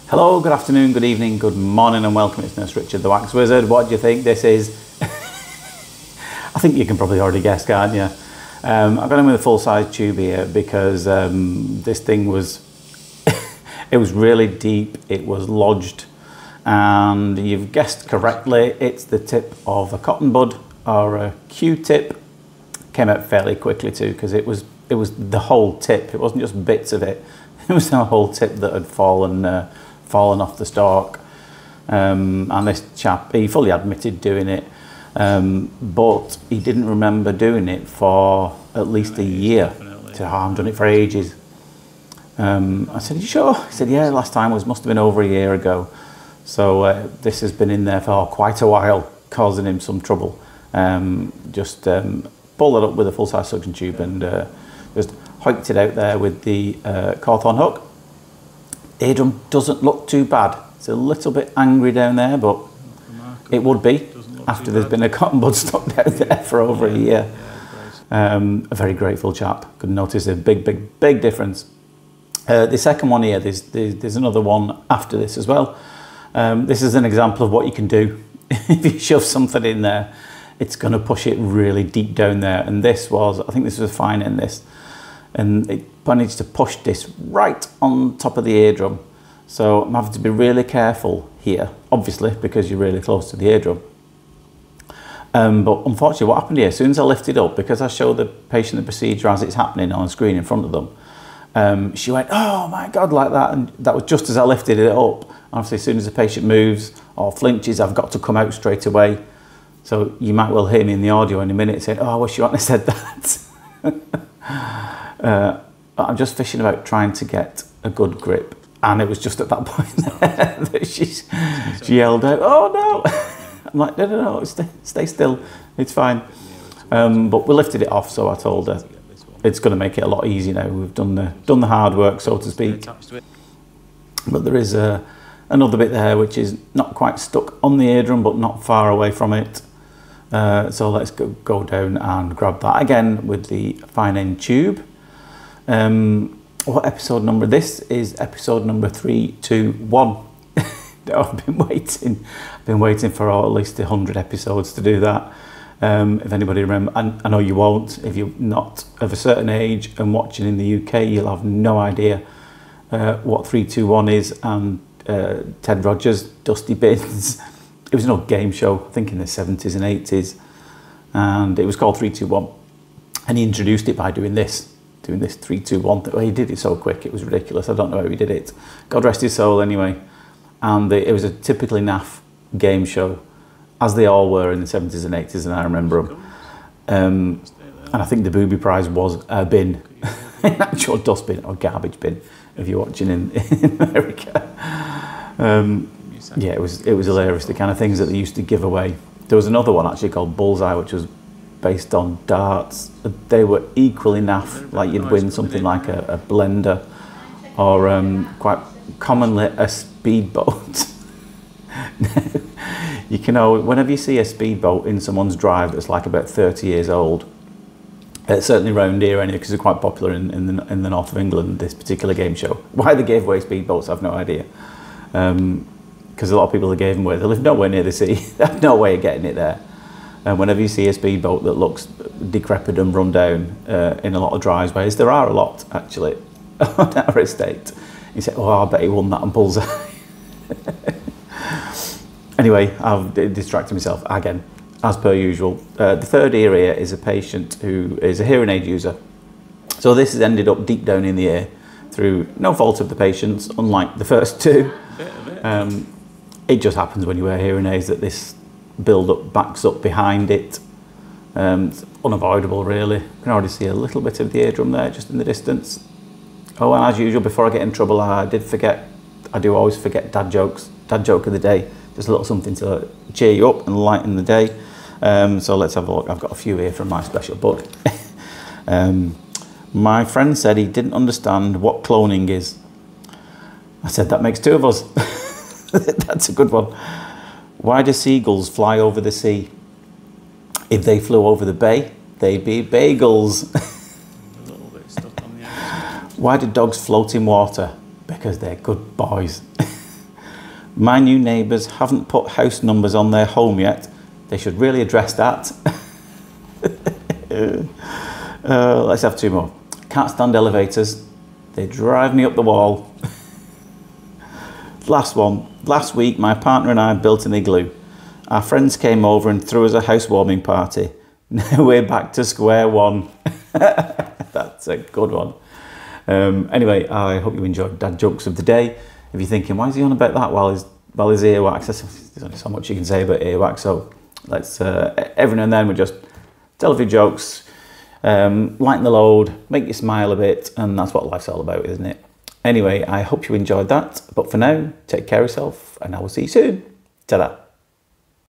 Hello, good afternoon, good evening, good morning and welcome. It's Nurse Richard, the Wax Wizard. What do you think this is? I think you can probably already guess, can't you? I've got in with a full-size tube here because this thing was, it was really deep, it was lodged, and you've guessed correctly, it's the tip of a cotton bud or a Q-tip. Came out fairly quickly too because it was the whole tip, it wasn't just bits of it, it was the whole tip that had fallen off the stalk. And this chap, he fully admitted doing it, but he didn't remember doing it for at least a year. He said, "Oh, I've done it for ages." I said, "You sure?" He said, "Yeah, last time must have been over a year ago." So this has been in there for quite a while, causing him some trouble. Just pulled it up with a full-size suction tube and just hoiked it out there with the Cawthorn hook. Eardrum doesn't look too bad. It's a little bit angry down there, but it would be after there's been a cotton bud stuck down there for over a year. A very grateful chap. Could notice a big difference. The second one here, there's another one after this as well. This is an example of what you can do if you shove something in there. It's going to push it really deep down there, and this was, I think this was fine in this, and it managed to push this right on top of the eardrum. So I'm having to be really careful here, obviously, because you're really close to the eardrum. But unfortunately, what happened here, as soon as I lifted up, because I show the patient the procedure as it's happening on a screen in front of them, she went, "Oh my God," like that, and that was just as I lifted it up. Obviously, as soon as the patient moves or flinches, I've got to come out straight away. So you might well hear me in the audio in a minute saying, "Oh, I wish you hadn't said that." I'm just fishing about trying to get a good grip, and it was just at that point there that she yelled out, "Oh no!" I'm like, "No, stay still, it's fine." But we lifted it off, so I told her it's going to make it a lot easier now. We've done the hard work, so to speak. But there is another bit there which is not quite stuck on the eardrum, but not far away from it. So let's go down and grab that again with the fine end tube. What episode number? This is episode number 321. I've been waiting for at least 100 episodes to do that. If anybody remember, I know you won't. If you're not of a certain age and watching in the UK, you'll have no idea what 321 is. And Ted Rogers, Dusty Bins. It was an old game show, I think in the 70s and 80s, and it was called 321. And he introduced it by doing this 321. Well, he did it so quick, it was ridiculous. I don't know how he did it. God rest his soul, anyway. And it was a typically naff game show, as they all were in the 70s and 80s, and I remember them. And I think the booby prize was a bin, an actual dustbin or garbage bin, if you're watching in America. Yeah, it was hilarious, the kind of things that they used to give away. There was another one actually called Bullseye, which was based on darts. They were equally naff, like you'd win something like a blender or quite commonly a speedboat. You can know, whenever you see a speedboat in someone's drive that's like about 30 years old, certainly around here anyway, because they're quite popular in the north of England, this particular game show. Why they gave away speedboats, I've no idea. Because a lot of people that gave them away, they live nowhere near the sea. They have no way of getting it there. And whenever you see a speedboat that looks decrepit and run down in a lot of driveways, there are a lot actually on our estate. You say, "Oh, I bet he won that on Bullseye." Anyway, I've distracted myself again, as per usual. The third ear here is a patient who is a hearing aid user. So this has ended up deep down in the ear through no fault of the patient's, unlike the first two. It just happens when you wear hearing aids that this build-up backs up behind it. It's unavoidable, really. You can already see a little bit of the eardrum there, just in the distance. Oh, and as usual, before I get in trouble, I do always forget dad jokes. Dad joke of the day. Just a little something to cheer you up and lighten the day. So let's have a look. I've got a few here from my special book. My friend said he didn't understand what cloning is. I said, that makes two of us. That's a good one. Why do seagulls fly over the sea? If they flew over the bay, they'd be bagels. A little bit stuck on the edge. Why do dogs float in water? Because they're good boys. My new neighbours haven't put house numbers on their home yet. They should really address that. Let's have two more. Can't stand elevators. They drive me up the wall. Last one. Last week, my partner and I built an igloo. Our friends came over and threw us a housewarming party. Now we're back to square one. That's a good one. Anyway, I hope you enjoyed dad jokes of the day. If you're thinking, why is he on about that while his earwax? There's only so much you can say about earwax, so let's every now and then we just tell a few jokes, lighten the load, make you smile a bit, and that's what life's all about, isn't it? Anyway, I hope you enjoyed that, but for now, take care of yourself, and I will see you soon. Ta-da.